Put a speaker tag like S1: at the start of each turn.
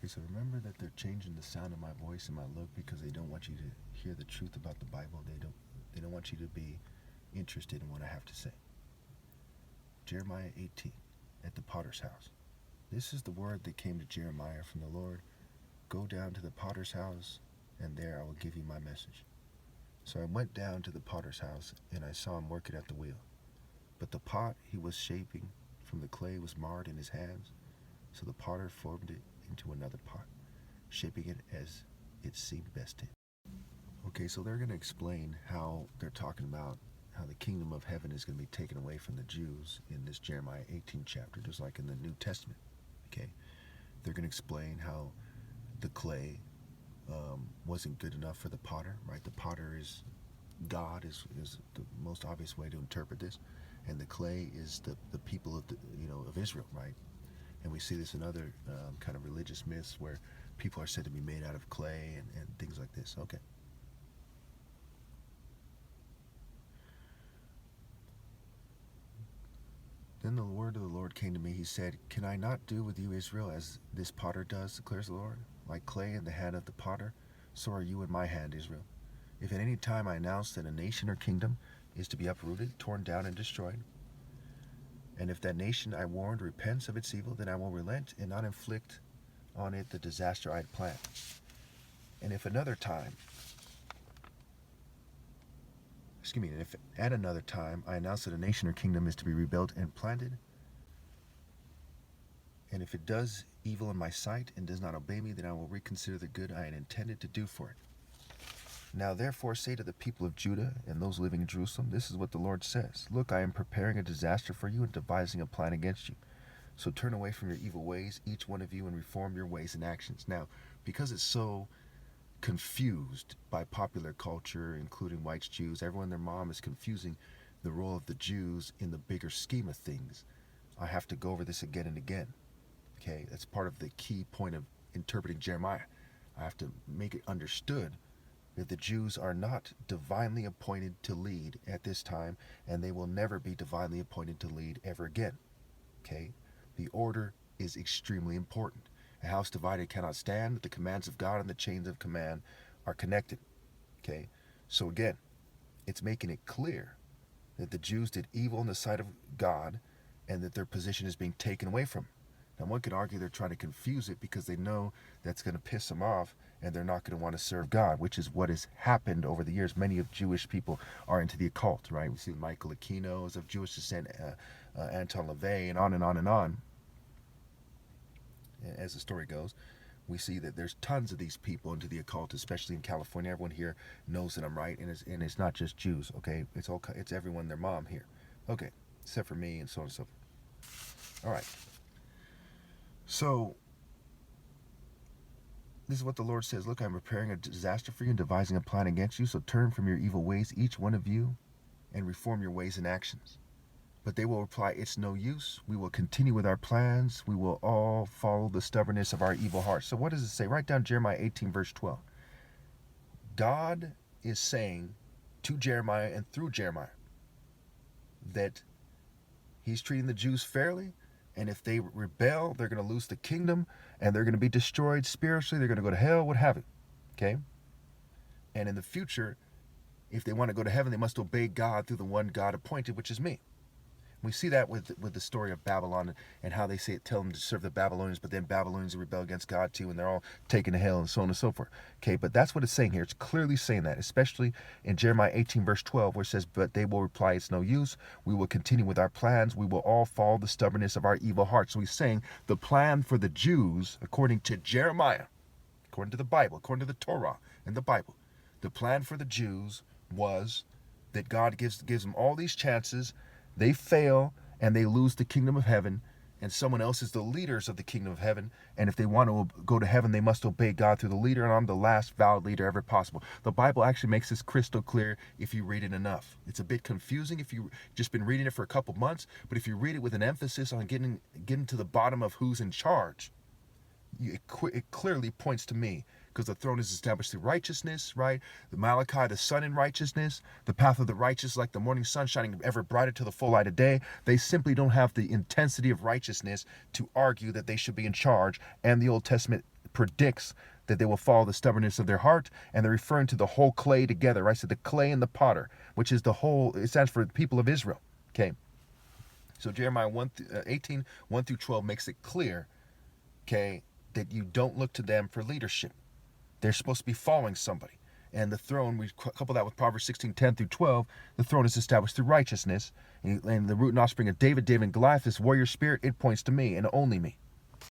S1: Okay, so remember that they're changing the sound of my voice and my look because they don't want you to hear the truth about the Bible. They don't want you to be interested in what I have to say. Jeremiah 18, at the potter's house. This is the word that came to Jeremiah from the Lord. Go down to the potter's house, and there I will give you my message. So I went down to the potter's house, and I saw him working at the wheel. But the pot he was shaping from the clay was marred in his hands, so the potter formed it into another pot, shaping it as it seemed best to him. Okay, so they're going to explain how they're talking about how the kingdom of heaven is going to be taken away from the Jews in this Jeremiah 18 chapter, just like in the New Testament. Okay, they're going to explain how the clay wasn't good enough for the potter, right? The potter is God, is the most obvious way to interpret this, and the clay is the people of of Israel, right? And we see this in other kind of religious myths where people are said to be made out of clay and things like this. Okay. Then the word of the Lord came to me. He said, can I not do with you, Israel, as this potter does, declares the Lord? Like clay in the hand of the potter, so are you in my hand, Israel. If at any time I announce that a nation or kingdom is to be uprooted, torn down, and destroyed, and if that nation I warned repents of its evil, then I will relent and not inflict on it the disaster I had planned. And if another time, and if at another time I announce that a nation or kingdom is to be rebuilt and planted, and if it does evil in my sight and does not obey me, then I will reconsider the good I had intended to do for it. Now therefore say to the people of Judah and those living in Jerusalem, this is what the Lord says. Look, I am preparing a disaster for you and devising a plan against you. So turn away from your evil ways, each one of you, and reform your ways and actions. Now, because it's so confused by popular culture, including whites, Jews, everyone and their mom is confusing the role of the Jews in the bigger scheme of things. I have to go over this again and again. Okay, that's part of the key point of interpreting Jeremiah. I have to make it understood that the Jews are not divinely appointed to lead at this time, and they will never be divinely appointed to lead ever again. Okay, the order is extremely important. A house divided cannot stand. The commands of God and the chains of command are connected. Okay, so again, it's making it clear that the Jews did evil in the sight of God and that their position is being taken away from them. Now, one could argue they're trying to confuse it because they know that's going to piss them off and they're not going to want to serve God, which is what has happened over the years. Many of Jewish people are into the occult, right? We see Michael Aquino is of Jewish descent, Anton LaVey, and on and on and on. As the story goes, we see that there's tons of these people into the occult, especially in California. Everyone here knows that I'm right, and it's not just Jews, okay? It's everyone, their mom here, okay, except for me and so on and so forth. All right. So this is what the Lord says. Look, I'm preparing a disaster for you and devising a plan against you. So turn from your evil ways, each one of you, and reform your ways and actions. But they will reply, it's no use. We will continue with our plans. We will all follow the stubbornness of our evil hearts. So what does it say? Write down Jeremiah 18, verse 12. God is saying to Jeremiah and through Jeremiah that he's treating the Jews fairly, and if they rebel, they're going to lose the kingdom, and they're going to be destroyed spiritually. They're going to go to hell, what have you. Okay? And in the future, if they want to go to heaven, they must obey God through the one God appointed, which is me. We see that with the story of Babylon and how they tell them to serve the Babylonians, but then Babylonians rebel against God too, and they're all taken to hell and so on and so forth. Okay, but that's what it's saying here. It's clearly saying that, especially in Jeremiah 18, verse 12, where it says, but they will reply, it's no use. We will continue with our plans. We will all follow the stubbornness of our evil hearts. So he's saying the plan for the Jews, according to Jeremiah, according to the Bible, according to the Torah and the Bible, the plan for the Jews was that God gives them all these chances. They fail and they lose the kingdom of heaven, and someone else is the leaders of the kingdom of heaven, and if they want to go to heaven, they must obey God through the leader, and I'm the last valid leader ever possible. The Bible actually makes this crystal clear if you read it enough. It's a bit confusing if you've just been reading it for a couple months, but if you read it with an emphasis on getting to the bottom of who's in charge, it clearly points to me, because the throne is established through righteousness, right? The Malachi, the sun in righteousness, the path of the righteous like the morning sun shining ever brighter to the full light of day. They simply don't have the intensity of righteousness to argue that they should be in charge, and the Old Testament predicts that they will follow the stubbornness of their heart, and they're referring to the whole clay together, right? So the clay and the potter, which is the whole, it stands for the people of Israel, okay? So Jeremiah 18, 1 through 12 makes it clear, okay, that you don't look to them for leadership. They're supposed to be following somebody. And the throne, we couple that with Proverbs 16, 10 through 12, the throne is established through righteousness. And the root and offspring of David, David and Goliath, this warrior spirit, it points to me and only me.